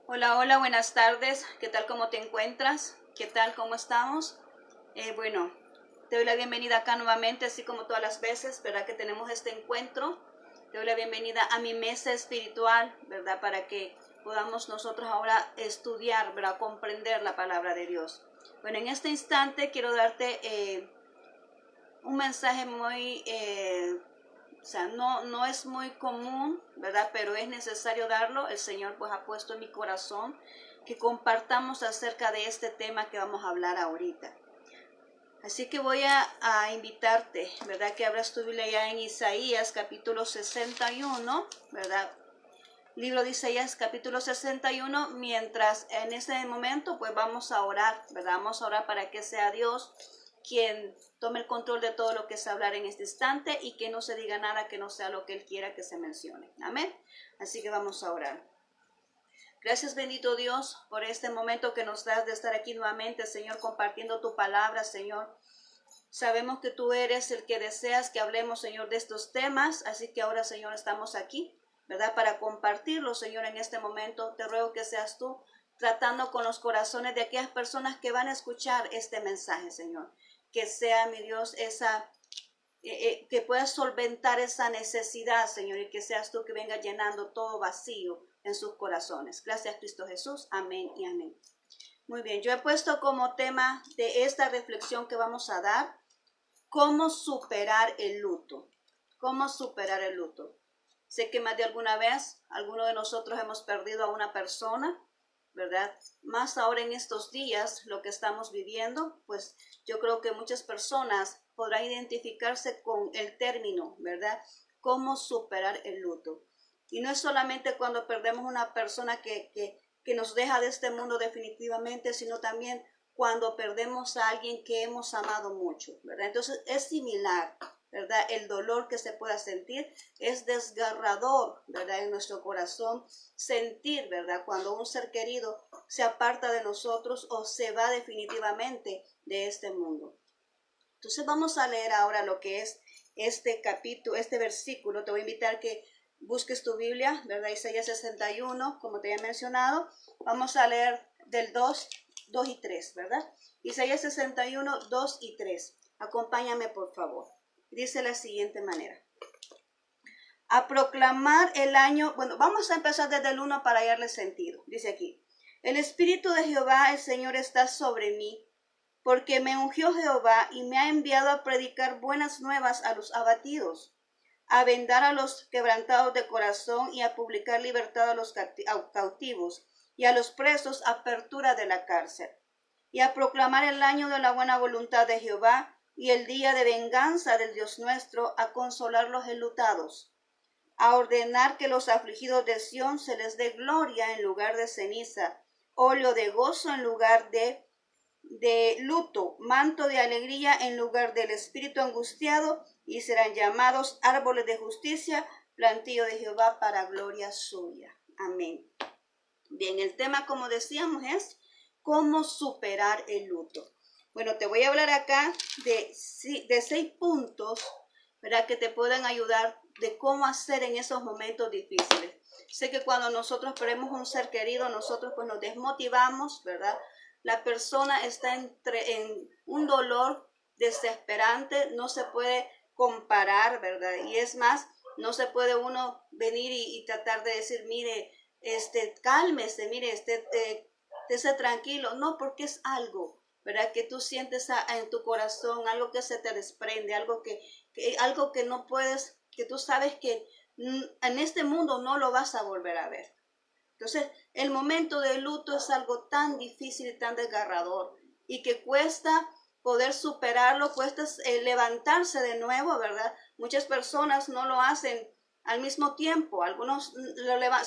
Hola, hola, buenas tardes. ¿Qué tal? ¿Cómo te encuentras? ¿Qué tal? ¿Cómo estamos? Bueno, te doy la bienvenida acá nuevamente, así como todas las veces, ¿verdad? Que tenemos este encuentro. Te doy la bienvenida a mi mesa espiritual, ¿verdad? Para que podamos nosotros ahora estudiar, ¿verdad? Comprender la palabra de Dios. Bueno, en este instante quiero darte un mensaje muy no es muy común, ¿verdad? Pero es necesario darlo. El Señor pues ha puesto en mi corazón que compartamos acerca de este tema que vamos a hablar ahorita. Así que voy a invitarte, ¿verdad? Que abras tu Biblia ya en Isaías capítulo 61, ¿verdad? Libro de Isaías capítulo 61, mientras en ese momento pues vamos a orar, ¿verdad? Vamos a orar para que sea Dios quien tome el control de todo lo que se hablar en este instante y que no se diga nada que no sea lo que Él quiera que se mencione. Amén. Así que vamos a orar. Gracias, bendito Dios, por este momento que nos das de estar aquí nuevamente, Señor, compartiendo tu palabra, Señor. Sabemos que tú eres el que deseas que hablemos, Señor, de estos temas, así que ahora, Señor, estamos aquí, ¿verdad? Para compartirlo, Señor, en este momento. Te ruego que seas tú tratando con los corazones de aquellas personas que van a escuchar este mensaje, Señor. Que sea, mi Dios, que puedas solventar esa necesidad, Señor, y que seas tú que venga llenando todo vacío en sus corazones. Gracias, Cristo Jesús. Amén y amén. Muy bien, yo he puesto como tema de esta reflexión que vamos a dar, cómo superar el luto. Cómo superar el luto. Sé que más de alguna vez, alguno de nosotros hemos perdido a una persona, ¿verdad? Más ahora en estos días, lo que estamos viviendo, pues yo creo que muchas personas podrán identificarse con el término, ¿verdad? Cómo superar el luto. Y no es solamente cuando perdemos una persona que nos deja de este mundo definitivamente, sino también cuando perdemos a alguien que hemos amado mucho, ¿verdad? Entonces es similar, ¿verdad? El dolor que se pueda sentir es desgarrador, ¿verdad? En nuestro corazón sentir, ¿verdad? Cuando un ser querido se aparta de nosotros o se va definitivamente de este mundo. Entonces vamos a leer ahora lo que es este capítulo, este versículo. Te voy a invitar que busques tu Biblia, ¿verdad? Isaías 61, como te he mencionado. Vamos a leer del 2 y 3, ¿verdad? Isaías 61, 2 y 3. Acompáñame, por favor. Dice de la siguiente manera. A proclamar el año, bueno, vamos a empezar desde el 1 para darle sentido. Dice aquí, el Espíritu de Jehová, el Señor, está sobre mí, porque me ungió Jehová y me ha enviado a predicar buenas nuevas a los abatidos, a vendar a los quebrantados de corazón y a publicar libertad a los cautivos y a los presos apertura de la cárcel, y a proclamar el año de la buena voluntad de Jehová y el día de venganza del Dios nuestro, a consolar los enlutados, a ordenar que los afligidos de Sión se les dé gloria en lugar de ceniza, óleo de gozo en lugar de luto, manto de alegría en lugar del espíritu angustiado, y serán llamados árboles de justicia, plantío de Jehová para gloria suya. Amén. Bien, el tema, como decíamos, es cómo superar el luto. Bueno, te voy a hablar acá de 6 puntos, ¿verdad? Que te pueden ayudar de cómo hacer en esos momentos difíciles. Sé que cuando nosotros perdemos un ser querido, nosotros pues nos desmotivamos, ¿verdad? La persona está en un dolor desesperante, no se puede comparar, ¿verdad? Y es más, no se puede uno venir y tratar de decir, mire, cálmese, mire, esté tranquilo. No, porque es algo, ¿verdad? Que tú sientes en tu corazón, algo que se te desprende, algo que no puedes, que tú sabes que en este mundo no lo vas a volver a ver. Entonces, el momento de luto es algo tan difícil y tan desgarrador y que cuesta poder superarlo, cuesta levantarse de nuevo, ¿verdad? Muchas personas no lo hacen al mismo tiempo, algunos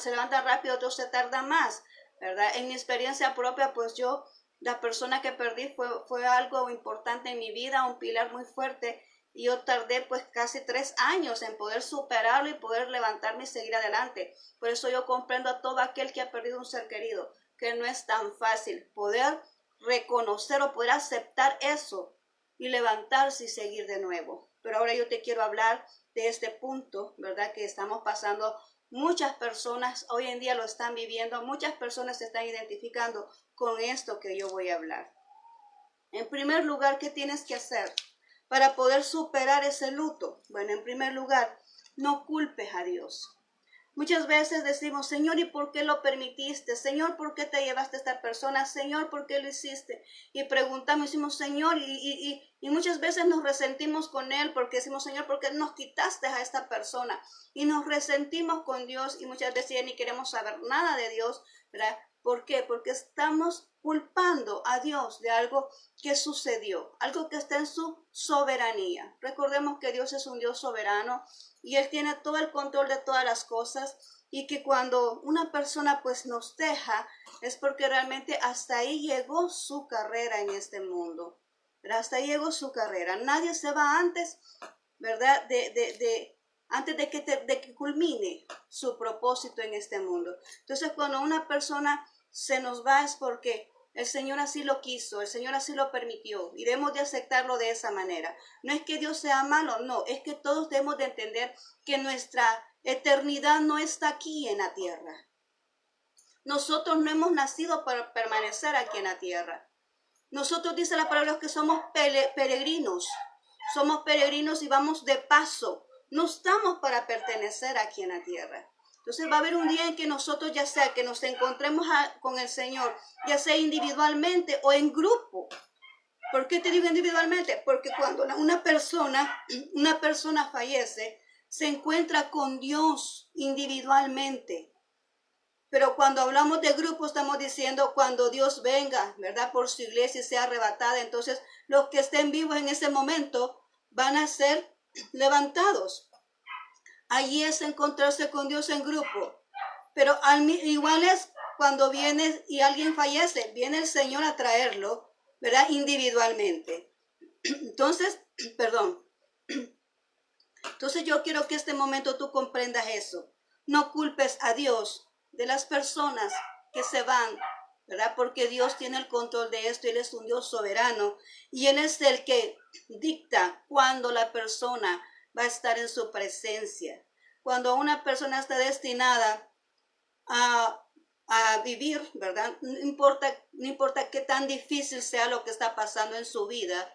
se levantan rápido, otros se tardan más, ¿verdad? En mi experiencia propia, pues la persona que perdí fue algo importante en mi vida, un pilar muy fuerte, y yo tardé pues casi 3 años en poder superarlo y poder levantarme y seguir adelante. Por eso yo comprendo a todo aquel que ha perdido un ser querido, que no es tan fácil poder reconocer o poder aceptar eso y levantarse y seguir de nuevo. Pero ahora yo te quiero hablar de este punto, ¿verdad? Que estamos pasando Muchas personas hoy en día lo están viviendo, muchas personas se están identificando con esto que yo voy a hablar. En primer lugar, ¿qué tienes que hacer para poder superar ese luto? Bueno, en primer lugar, no culpes a Dios. Muchas veces decimos, Señor, ¿y por qué lo permitiste? Señor, ¿por qué te llevaste a esta persona? Señor, ¿por qué lo hiciste? Y preguntamos, decimos, Señor, y muchas veces nos resentimos con Él porque decimos, Señor, ¿por qué nos quitaste a esta persona? Y nos resentimos con Dios y muchas veces ya ni queremos saber nada de Dios, ¿verdad? ¿Por qué? Porque estamos culpando a Dios de algo que sucedió, algo que está en su soberanía. Recordemos que Dios es un Dios soberano y Él tiene todo el control de todas las cosas, y que cuando una persona pues nos deja es porque realmente hasta ahí llegó su carrera en este mundo, ¿verdad? Hasta ahí llegó su carrera. Nadie se va antes, ¿verdad? Antes de que culmine su propósito en este mundo. Entonces, cuando una persona se nos va es porque el Señor así lo quiso, el Señor así lo permitió y debemos de aceptarlo de esa manera. No es que Dios sea malo, no, es que todos debemos de entender que nuestra eternidad no está aquí en la tierra. Nosotros no hemos nacido para permanecer aquí en la tierra. Nosotros, dice la palabra, que somos peregrinos. Somos peregrinos y vamos de paso. No estamos para pertenecer aquí en la tierra. Entonces va a haber un día en que nosotros, ya sea que nos encontremos con el Señor, ya sea individualmente o en grupo. ¿Por qué te digo individualmente? Porque cuando una persona fallece, se encuentra con Dios individualmente. Pero cuando hablamos de grupo, estamos diciendo cuando Dios venga, ¿verdad? Por su iglesia y sea arrebatada. Entonces, los que estén vivos en ese momento van a ser levantados. Allí es encontrarse con Dios en grupo. Pero igual es cuando viene y alguien fallece, viene el Señor a traerlo, ¿verdad? Individualmente. Entonces, perdón. Entonces yo quiero que este momento tú comprendas eso. No culpes a Dios de las personas que se van, ¿verdad? Porque Dios tiene el control de esto. Él es un Dios soberano y Él es el que dicta cuándo la persona va a estar en su presencia. Cuando una persona está destinada a vivir, ¿verdad? No importa qué tan difícil sea lo que está pasando en su vida,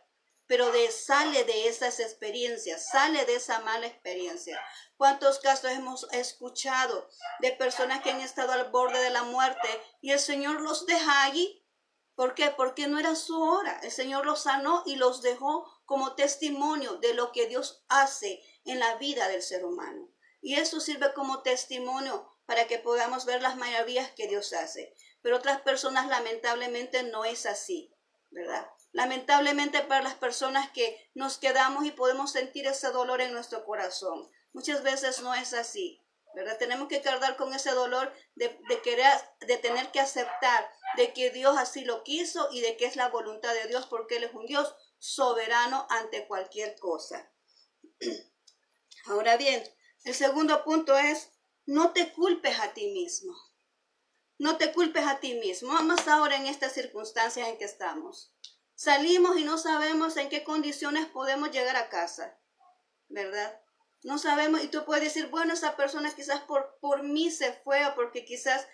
pero sale de esas experiencias, sale de esa mala experiencia. ¿Cuántos casos hemos escuchado de personas que han estado al borde de la muerte y el Señor los deja allí? ¿Por qué? Porque no era su hora. El Señor los sanó y los dejó como testimonio de lo que Dios hace en la vida del ser humano. Y eso sirve como testimonio para que podamos ver las maravillas que Dios hace. Pero otras personas lamentablemente no es así, ¿verdad? Lamentablemente para las personas que nos quedamos y podemos sentir ese dolor en nuestro corazón. Muchas veces no es así, ¿verdad? Tenemos que cargar con ese dolor de tener que aceptar de que Dios así lo quiso y de que es la voluntad de Dios, porque Él es un Dios soberano ante cualquier cosa. Ahora bien, el segundo punto es, no te culpes a ti mismo. No te culpes a ti mismo, más ahora en estas circunstancias en que estamos. Salimos y no sabemos en qué condiciones podemos llegar a casa, ¿verdad? No sabemos, y tú puedes decir, bueno, esa persona quizás por mí se fue, o porque quizás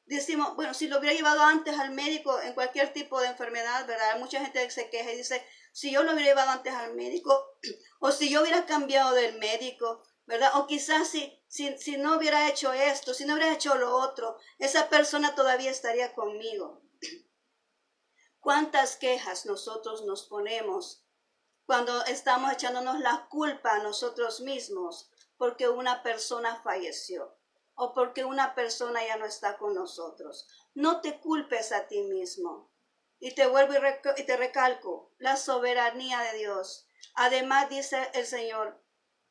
decimos, bueno, si lo hubiera llevado antes al médico en cualquier tipo de enfermedad, ¿verdad? Mucha gente se queja y dice, si yo lo hubiera llevado antes al médico, o si yo hubiera cambiado del médico, ¿verdad? O quizás si no hubiera hecho esto, si no hubiera hecho lo otro, esa persona todavía estaría conmigo. ¿Cuántas quejas nosotros nos ponemos cuando estamos echándonos la culpa a nosotros mismos porque una persona falleció o porque una persona ya no está con nosotros? No te culpes a ti mismo. Y te vuelvo y te recalco, la soberanía de Dios. Además dice el Señor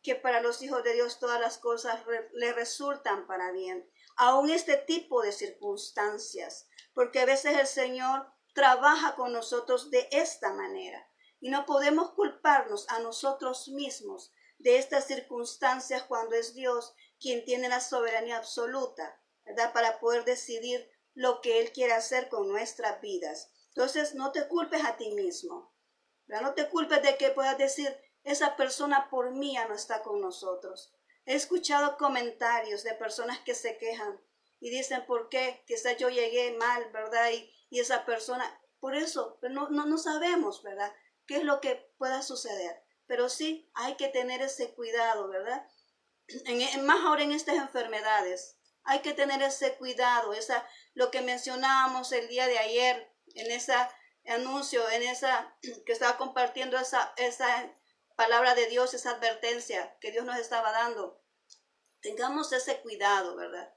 que para los hijos de Dios todas las cosas le resultan para bien. Aún este tipo de circunstancias, porque a veces el Señor trabaja con nosotros de esta manera. Y no podemos culparnos a nosotros mismos de estas circunstancias cuando es Dios quien tiene la soberanía absoluta, ¿verdad? Para poder decidir lo que Él quiere hacer con nuestras vidas. Entonces, no te culpes a ti mismo, ¿verdad? No te culpes de que puedas decir, esa persona por mí ya no está con nosotros. He escuchado comentarios de personas que se quejan y dicen, ¿por qué? Quizás yo llegué mal, ¿verdad? Y esa persona, por eso, pero no sabemos, ¿verdad? ¿Qué es lo que pueda suceder? Pero sí, hay que tener ese cuidado, ¿verdad? Más ahora en estas enfermedades, hay que tener ese cuidado, lo que mencionábamos el día de ayer, en ese anuncio, que estaba compartiendo esa palabra de Dios, esa advertencia que Dios nos estaba dando. Tengamos ese cuidado, ¿verdad?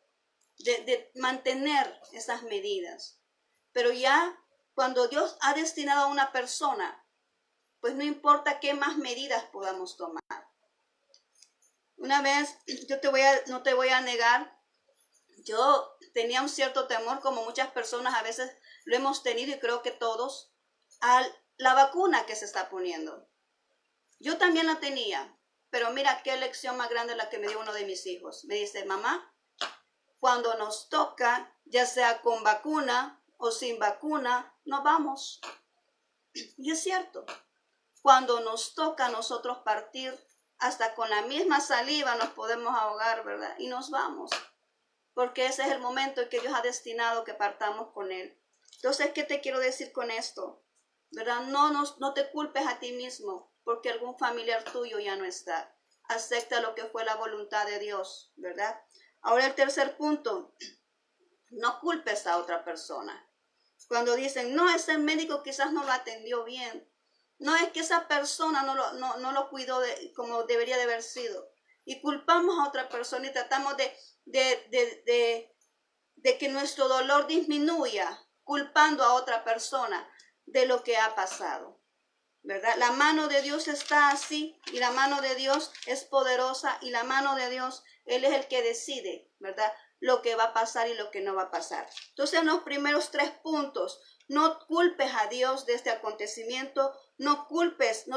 De mantener esas medidas. Pero ya cuando Dios ha destinado a una persona, pues no importa qué más medidas podamos tomar. Una vez, no te voy a negar, yo tenía un cierto temor, como muchas personas a veces lo hemos tenido y creo que todos, a la vacuna que se está poniendo. Yo también la tenía, pero mira qué lección más grande la que me dio uno de mis hijos. Me dice, mamá, cuando nos toca, ya sea con vacuna o sin vacuna, nos vamos. Y es cierto, cuando nos toca a nosotros partir, hasta con la misma saliva nos podemos ahogar, ¿verdad? Y nos vamos, porque ese es el momento en que Dios ha destinado que partamos con Él. Entonces, ¿qué te quiero decir con esto? ¿Verdad? No te culpes a ti mismo porque algún familiar tuyo ya no está. Acepta lo que fue la voluntad de Dios, ¿verdad? Ahora el tercer punto, no culpes a otra persona. Cuando dicen, no, ese médico quizás no lo atendió bien. No, es que esa persona no lo cuidó como debería de haber sido. Y culpamos a otra persona y tratamos de que nuestro dolor disminuya culpando a otra persona de lo que ha pasado, ¿verdad? La mano de Dios está así y la mano de Dios es poderosa y la mano de Dios, Él es el que decide, ¿verdad? Lo que va a pasar y lo que no va a pasar. Entonces, en los primeros 3 puntos, no culpes a Dios de este acontecimiento, no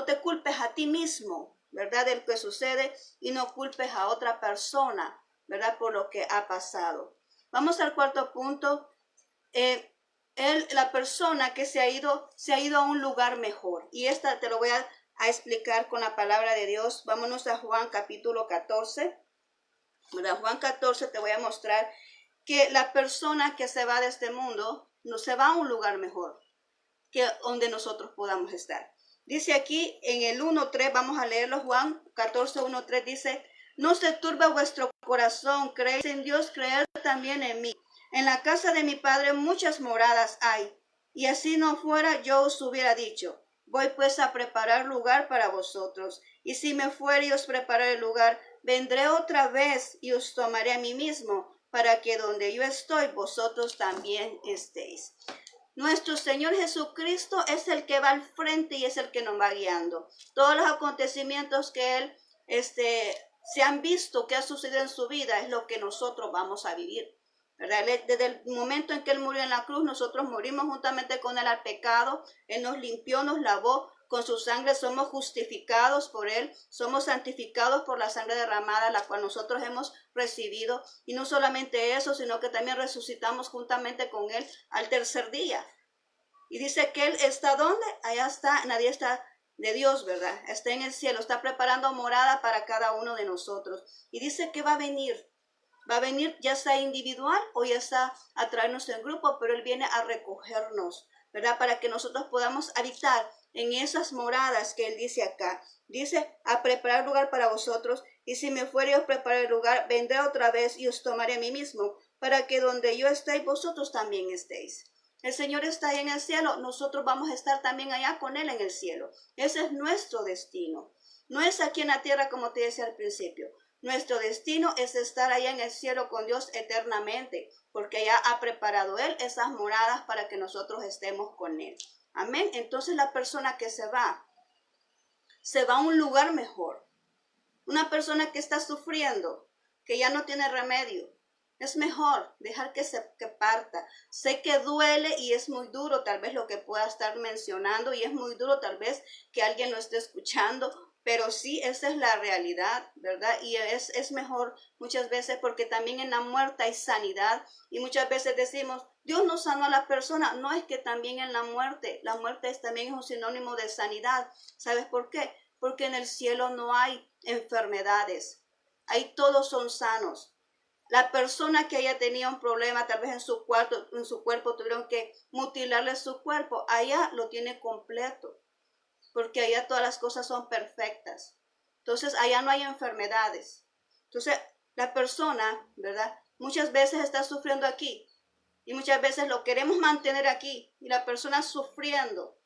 te culpes a ti mismo, ¿verdad? Del que sucede y no culpes a otra persona, ¿verdad? Por lo que ha pasado. Vamos al 4 punto. La persona que se ha ido a un lugar mejor. Y esta te lo voy a explicar con la palabra de Dios. Vámonos a Juan capítulo 14. ¿Verdad? Juan 14 te voy a mostrar que la persona que se va de este mundo no se va a un lugar mejor que donde nosotros podamos estar. Dice aquí en el 1:3, vamos a leerlo, Juan 14, 1:3 dice, no se turbe vuestro corazón, creéis en Dios, creed también en mí. En la casa de mi Padre muchas moradas hay, y así no fuera yo os hubiera dicho, voy pues a preparar lugar para vosotros, y si me fuere y os prepararé el lugar, vendré otra vez y os tomaré a mí mismo, para que donde yo estoy, vosotros también estéis. Nuestro Señor Jesucristo es el que va al frente y es el que nos va guiando. Todos los acontecimientos que Él se han visto, que ha sucedido en su vida, es lo que nosotros vamos a vivir, ¿verdad? Desde el momento en que Él murió en la cruz, nosotros morimos juntamente con Él al pecado. Él nos limpió, nos lavó. Con su sangre somos justificados por Él, somos santificados por la sangre derramada, la cual nosotros hemos recibido. Y no solamente eso, sino que también resucitamos juntamente con Él al tercer día. Y dice que Él está ¿dónde? Allá está, nadie está de Dios, ¿verdad? Está en el cielo, está preparando morada para cada uno de nosotros. Y dice que va a venir ya sea individual o ya sea a traernos en grupo, pero Él viene a recogernos, ¿verdad? Para que nosotros podamos habitar en esas moradas que Él dice acá. Dice, a preparar lugar para vosotros, y si me fuere y os prepararé el lugar, vendré otra vez y os tomaré a mí mismo, para que donde yo esté, vosotros también estéis. El Señor está ahí en el cielo, nosotros vamos a estar también allá con Él en el cielo. Ese es nuestro destino. No es aquí en la tierra como te decía al principio. Nuestro destino es estar allá en el cielo con Dios eternamente, porque ya ha preparado Él esas moradas para que nosotros estemos con Él. Amén. Entonces la persona que se va a un lugar mejor. Una persona que está sufriendo, que ya no tiene remedio, es mejor dejar que parta. Sé que duele y es muy duro tal vez lo que pueda estar mencionando y es muy duro tal vez que alguien lo esté escuchando, pero sí, esa es la realidad, ¿verdad? Y es mejor muchas veces porque también en la muerte hay sanidad y muchas veces decimos, Dios no sanó a la persona. No, es que también en la muerte también es un sinónimo de sanidad. ¿Sabes por qué? Porque en el cielo no hay enfermedades. ahí todos son sanos. La persona que haya tenido un problema, tal vez en su cuerpo tuvieron que mutilarle su cuerpo, allá lo tiene completo, porque allá todas las cosas son perfectas. Entonces, allá no hay enfermedades. Entonces, la persona, ¿verdad? Muchas veces está sufriendo aquí y muchas veces lo queremos mantener aquí y la persona sufriendo,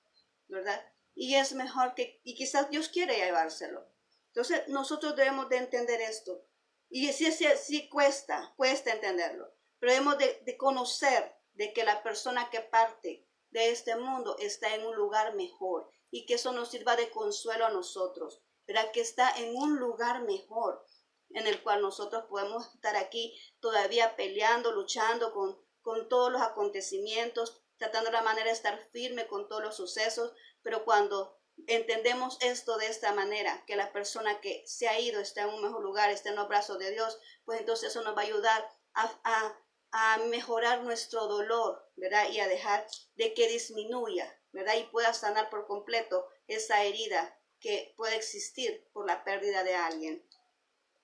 ¿verdad? Y es mejor y quizás Dios quiere llevárselo. Entonces, nosotros debemos de entender esto. Y sí cuesta entenderlo, pero debemos de conocer de que la persona que parte de este mundo está en un lugar mejor y que eso nos sirva de consuelo a nosotros, ¿verdad? Que está en un lugar mejor en el cual nosotros podemos estar aquí todavía peleando, luchando con todos los acontecimientos, tratando de la manera de estar firme con todos los sucesos, pero cuando entendemos esto de esta manera, que la persona que se ha ido está en un mejor lugar, está en los brazos de Dios, pues entonces eso nos va a ayudar a mejorar nuestro dolor, ¿verdad? Y a dejar de que disminuya, ¿verdad? Y pueda sanar por completo esa herida que puede existir por la pérdida de alguien.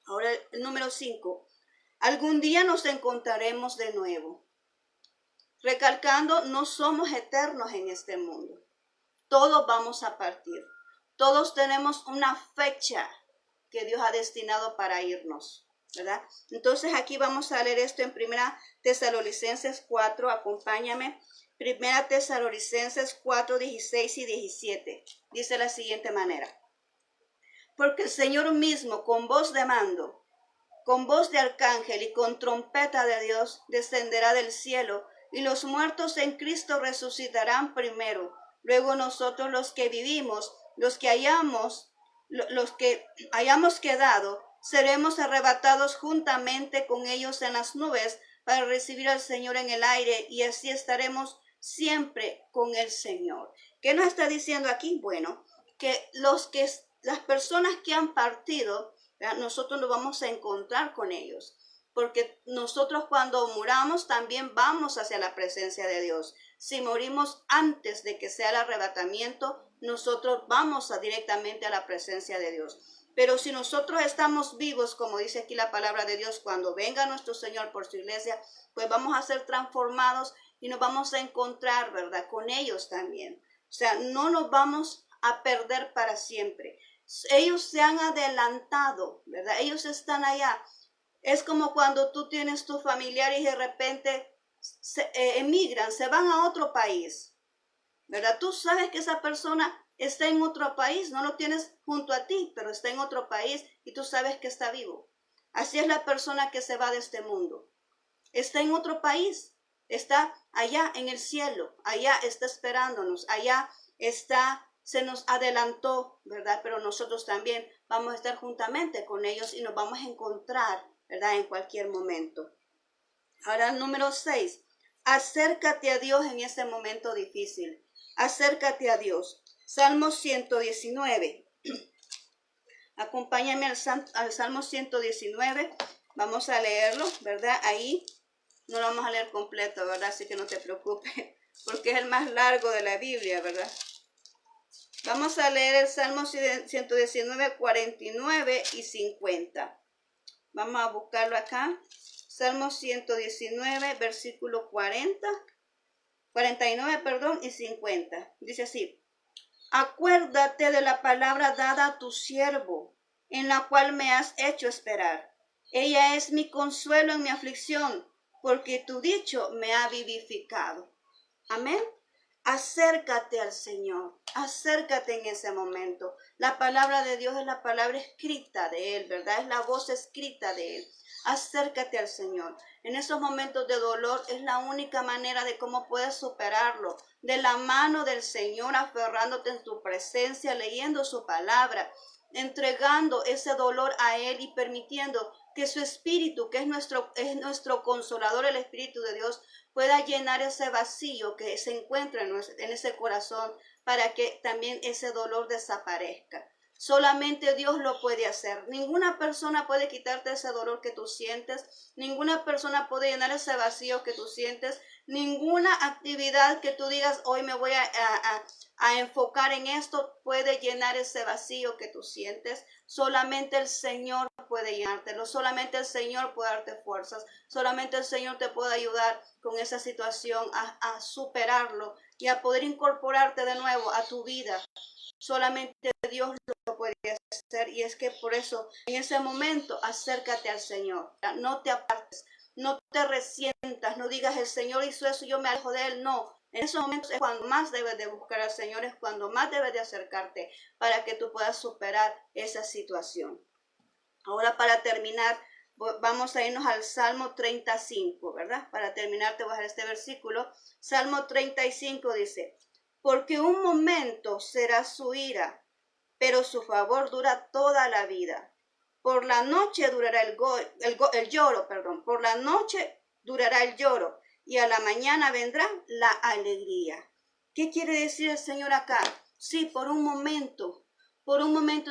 Ahora el número 5. Algún día nos encontraremos de nuevo. Recalcando, no somos eternos en este mundo. Todos vamos a partir. Todos tenemos una fecha que Dios ha destinado para irnos, ¿verdad? Entonces aquí vamos a leer esto en 1 Tesalonicenses 4, acompáñame. 1 Tesalonicenses 4, 16 y 17. Dice de la siguiente manera. Porque el Señor mismo, con voz de mando, con voz de arcángel y con trompeta de Dios, descenderá del cielo, y los muertos en Cristo resucitarán primero. Luego nosotros los que vivimos, los que hayamos quedado, seremos arrebatados juntamente con ellos en las nubes para recibir al Señor en el aire, y así estaremos siempre con el Señor. ¿Qué nos está diciendo aquí? Bueno, que las personas que han partido, ¿verdad? Nosotros nos vamos a encontrar con ellos, porque nosotros cuando muramos también vamos hacia la presencia de Dios. Si morimos antes de que sea el arrebatamiento, nosotros vamos directamente a la presencia de Dios. Pero si nosotros estamos vivos, como dice aquí la palabra de Dios, cuando venga nuestro Señor por su iglesia, pues vamos a ser transformados y nos vamos a encontrar, ¿verdad?, con ellos también. O sea, no nos vamos a perder para siempre. Ellos se han adelantado, ¿verdad? Ellos están allá. Es como cuando tú tienes tus familiares y de repente emigran, se van a otro país, ¿verdad? Tú sabes que esa persona está en otro país, no lo tienes junto a ti, pero está en otro país y tú sabes que está vivo. Así es la persona que se va de este mundo. Está en otro país, está allá en el cielo, allá está esperándonos, allá se nos adelantó, ¿verdad? Pero nosotros también vamos a estar juntamente con ellos y nos vamos a encontrar, ¿verdad?, en cualquier momento. Ahora el número 6. Acércate a Dios en este momento difícil. Acércate a Dios. Salmo 119. Acompáñame al Salmo 119. Vamos a leerlo, ¿verdad? Ahí no lo vamos a leer completo, ¿verdad? Así que no te preocupes, porque es el más largo de la Biblia, ¿verdad? Vamos a leer el Salmo 119, 49 y 50. Vamos a buscarlo acá. Salmo 119, versículo 49, y 50. Dice así. Acuérdate de la palabra dada a tu siervo, en la cual me has hecho esperar. Ella es mi consuelo en mi aflicción, porque tu dicho me ha vivificado. Amén. Acércate al Señor, acércate en ese momento. La palabra de Dios es la palabra escrita de Él, ¿verdad? Es la voz escrita de Él. Acércate al Señor. En esos momentos de dolor es la única manera de cómo puedes superarlo. De la mano del Señor, aferrándote en su presencia, leyendo su palabra, entregando ese dolor a Él y permitiendo que su Espíritu, que es nuestro consolador, el Espíritu de Dios, pueda llenar ese vacío que se encuentra en ese corazón para que también ese dolor desaparezca. Solamente Dios lo puede hacer. Ninguna persona puede quitarte ese dolor que tú sientes. Ninguna persona puede llenar ese vacío que tú sientes. Ninguna actividad que tú digas, hoy me voy a enfocar en esto, puede llenar ese vacío que tú sientes. Solamente el Señor puede llenártelo. Solamente el Señor puede darte fuerzas. Solamente el Señor te puede ayudar con esa situación a superarlo y a poder incorporarte de nuevo a tu vida. Solamente Dios lo puede hacer, y es que por eso en ese momento acércate al Señor. No te apartes, no te resientas, no digas el Señor hizo eso, yo me alejo de él. No, en esos momentos es cuando más debes de buscar al Señor, es cuando más debes de acercarte para que tú puedas superar esa situación. Ahora, para terminar, vamos a irnos al Salmo 35, ¿verdad? Para terminar te voy a dejar este versículo. Salmo 35 dice: porque un momento será su ira, pero su favor dura toda la vida. Por la noche durará el lloro, por la noche durará el lloro, y a la mañana vendrá la alegría. ¿Qué quiere decir el Señor acá? Sí, por un momento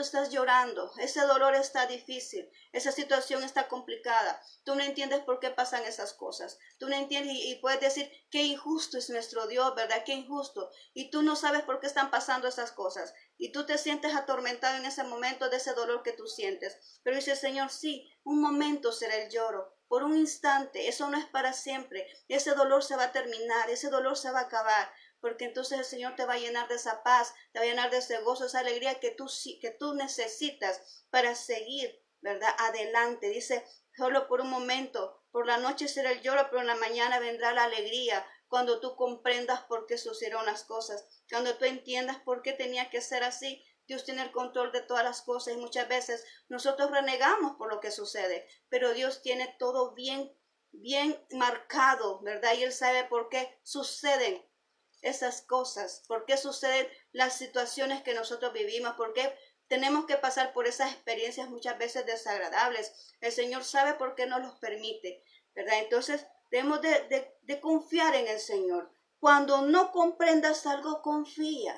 estás llorando, ese dolor está difícil, esa situación está complicada, tú no entiendes por qué pasan esas cosas, tú no entiendes y puedes decir, qué injusto es nuestro Dios, ¿verdad? Qué injusto, y tú no sabes por qué están pasando esas cosas, y tú te sientes atormentado en ese momento de ese dolor que tú sientes, pero dice el Señor, sí, un momento será el lloro, por un instante, eso no es para siempre, ese dolor se va a terminar, ese dolor se va a acabar, porque entonces el Señor te va a llenar de esa paz, te va a llenar de ese gozo, esa alegría que tú necesitas para seguir, ¿verdad? Adelante. Dice, solo por un momento, por la noche será el lloro, pero en la mañana vendrá la alegría, cuando tú comprendas por qué sucedieron las cosas, cuando tú entiendas por qué tenía que ser así. Dios tiene el control de todas las cosas y muchas veces nosotros renegamos por lo que sucede, pero Dios tiene todo bien marcado, ¿verdad? Y Él sabe por qué suceden esas cosas, por qué suceden las situaciones que nosotros vivimos, por qué tenemos que pasar por esas experiencias muchas veces desagradables. El Señor sabe por qué nos los permite, ¿verdad? Entonces debemos de confiar en el Señor. Cuando no comprendas algo, confía.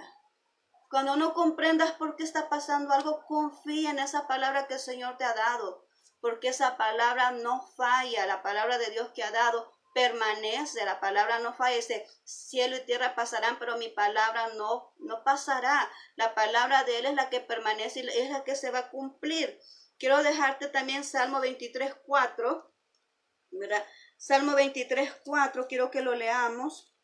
Cuando no comprendas por qué está pasando algo, confía en esa palabra que el Señor te ha dado, porque esa palabra no falla, la palabra de Dios que ha dado permanece, la palabra no falla, dice, cielo y tierra pasarán, pero mi palabra no pasará. La palabra de Él es la que permanece y es la que se va a cumplir. Quiero dejarte también Salmo 23:4, ¿verdad? Salmo 23:4, quiero que lo leamos.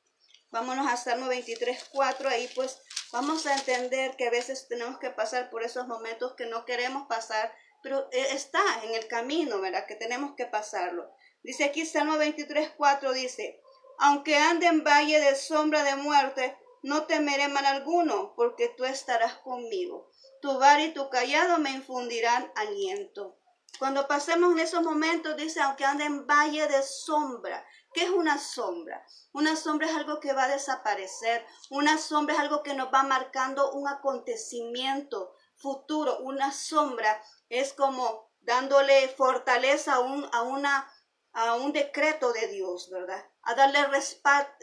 Vámonos a Salmo 23:4, ahí pues vamos a entender que a veces tenemos que pasar por esos momentos que no queremos pasar, pero está en el camino, ¿verdad? Que tenemos que pasarlo. Dice aquí Salmo 23:4, dice, aunque ande en valle de sombra de muerte, no temeré mal alguno, porque tú estarás conmigo. Tu vara y tu cayado me infundirán aliento. Cuando pasemos en esos momentos, dice, aunque ande en valle de sombra. ¿Qué es una sombra? Una sombra es algo que va a desaparecer. Una sombra es algo que nos va marcando un acontecimiento futuro. Una sombra es como dándole fortaleza a un decreto de Dios, ¿verdad? A darle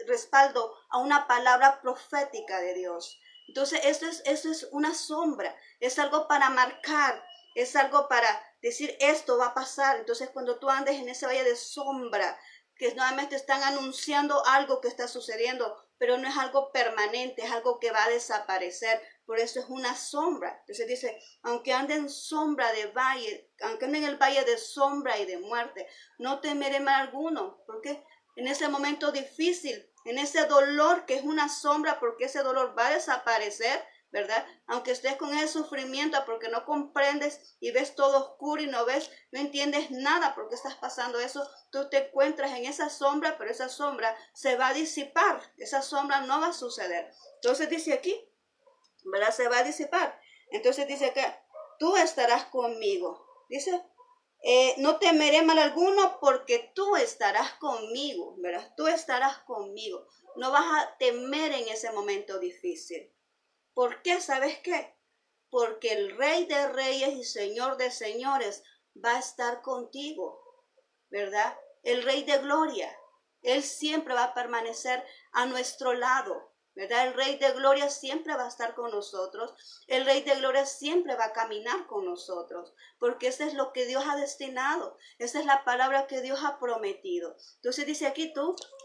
respaldo a una palabra profética de Dios. Entonces, eso es una sombra. Es algo para marcar. Es algo para decir, esto va a pasar. Entonces, cuando tú andes en ese valle de sombra, que nuevamente están anunciando algo que está sucediendo, pero no es algo permanente, es algo que va a desaparecer. Por eso es una sombra. Entonces dice, aunque ande en sombra de valle, aunque ande en el valle de sombra y de muerte, no temeré mal alguno, porque en ese momento difícil, en ese dolor que es una sombra, porque ese dolor va a desaparecer, ¿verdad? Aunque estés con ese sufrimiento porque no comprendes y ves todo oscuro y no entiendes nada porque estás pasando eso, tú te encuentras en esa sombra, pero esa sombra se va a disipar, esa sombra no va a suceder. Entonces dice aquí, ¿verdad? Se va a disipar. Entonces dice que tú estarás conmigo. Dice, no temeré mal alguno porque tú estarás conmigo, ¿verdad? Tú estarás conmigo. No vas a temer en ese momento difícil. ¿Por qué? ¿Sabes qué? Porque el Rey de Reyes y Señor de Señores va a estar contigo, ¿verdad? El Rey de Gloria, Él siempre va a permanecer a nuestro lado. ¿verdad? El Rey de Gloria siempre va a estar con nosotros. El Rey de Gloria siempre va a caminar con nosotros, porque eso es lo que Dios ha destinado. Esa es la palabra que Dios ha prometido. Entonces dice aquí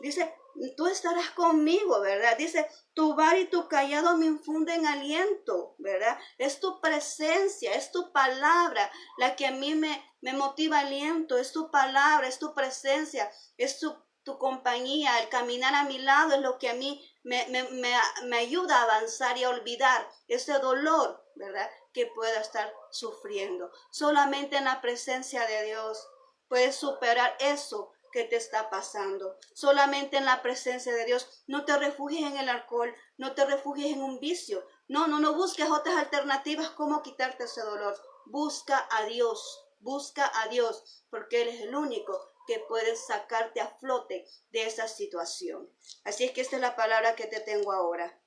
dice, tú estarás conmigo, ¿verdad? Dice, tu vara y tu callado me infunden aliento, ¿verdad? Es tu presencia, es tu palabra la que a mí me motiva aliento, es tu palabra, es tu presencia, es tu compañía, el caminar a mi lado es lo que a mí me ayuda a avanzar y a olvidar ese dolor, ¿verdad? Que pueda estar sufriendo. Solamente en la presencia de Dios puedes superar eso que te está pasando. Solamente en la presencia de Dios. No te refugies en el alcohol, no te refugies en un vicio. No busques otras alternativas como quitarte ese dolor. Busca a Dios, porque Él es el único que puede sacarte a flote de esa situación. Así es que esta es la palabra que te tengo ahora.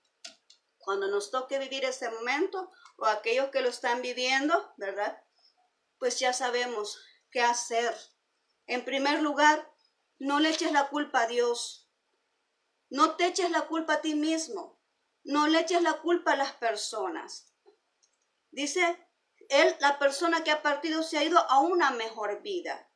Cuando nos toque vivir ese momento, o aquellos que lo están viviendo, ¿verdad? Pues ya sabemos qué hacer. En primer lugar, no le eches la culpa a Dios. No te eches la culpa a ti mismo. No le eches la culpa a las personas. Dice, la persona que ha partido se ha ido a una mejor vida,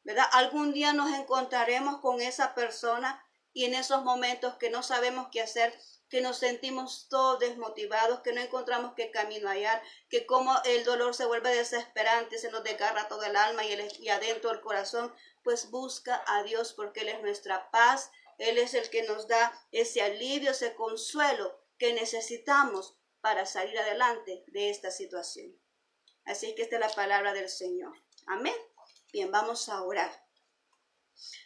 ¿verdad? Algún día nos encontraremos con esa persona y en esos momentos que no sabemos qué hacer, que nos sentimos todos desmotivados, que no encontramos qué camino hallar, que como el dolor se vuelve desesperante, se nos desgarra todo el alma y adentro el corazón, pues busca a Dios porque Él es nuestra paz, Él es el que nos da ese alivio, ese consuelo que necesitamos para salir adelante de esta situación. Así es que esta es la palabra del Señor. Amén. Bien, vamos a orar.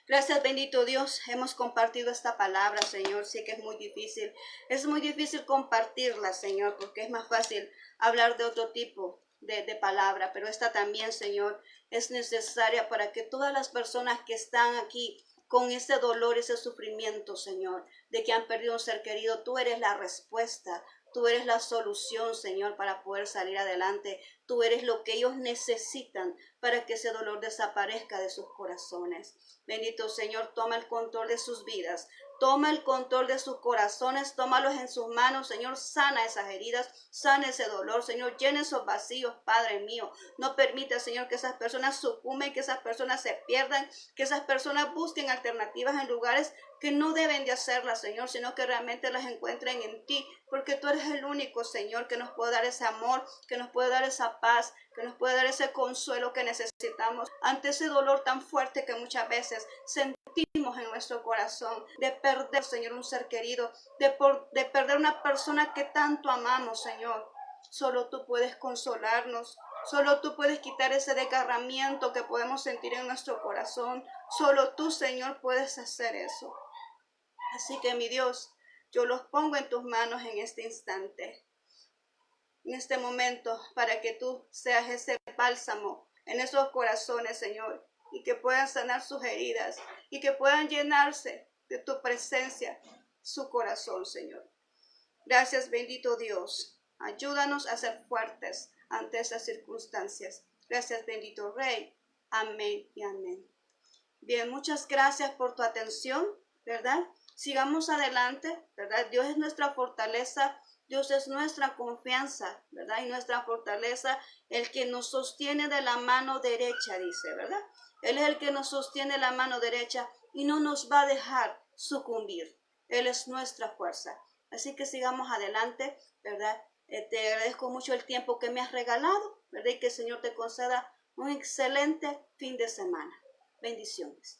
Gracias, bendito Dios. Hemos compartido esta palabra, Señor. Sé que es muy difícil. Es muy difícil compartirla, Señor, porque es más fácil hablar de otro tipo de palabra. Pero esta también, Señor, es necesaria para que todas las personas que están aquí con ese dolor, ese sufrimiento, Señor, de que han perdido un ser querido, tú eres la respuesta. Tú eres la solución, Señor, para poder salir adelante. Tú eres lo que ellos necesitan para que ese dolor desaparezca de sus corazones. Bendito Señor, toma el control de sus vidas. Toma el control de sus corazones, tómalos en sus manos, Señor, sana esas heridas, sana ese dolor, Señor, llena esos vacíos, Padre mío. No permita, Señor, que esas personas sucumben, que esas personas se pierdan, que esas personas busquen alternativas en lugares que no deben de hacerlas, Señor, sino que realmente las encuentren en ti, porque tú eres el único, Señor, que nos puede dar ese amor, que nos puede dar esa paz, que nos puede dar ese consuelo que necesitamos ante ese dolor tan fuerte que muchas veces sentimos en nuestro corazón, de perder, Señor, un ser querido, de perder una persona que tanto amamos, Señor. Solo tú puedes consolarnos. Solo tú puedes quitar ese desgarramiento que podemos sentir en nuestro corazón. Solo tú, Señor, puedes hacer eso. Así que, mi Dios, yo los pongo en tus manos en este instante, en este momento, para que tú seas ese bálsamo en esos corazones, Señor, y que puedan sanar sus heridas y que puedan llenarse de tu presencia su corazón, Señor. Gracias, bendito Dios. Ayúdanos a ser fuertes ante esas circunstancias. Gracias, bendito Rey. Amén y amén. Bien, muchas gracias por tu atención, ¿verdad? Sigamos adelante, ¿verdad? Dios es nuestra fortaleza, Dios es nuestra confianza, ¿verdad? Y nuestra fortaleza, el que nos sostiene de la mano derecha, dice, ¿verdad? Él es el que nos sostiene la mano derecha y no nos va a dejar sucumbir. Él es nuestra fuerza. Así que sigamos adelante, ¿verdad? Te agradezco mucho el tiempo que me has regalado, ¿verdad? Y que el Señor te conceda un excelente fin de semana. Bendiciones.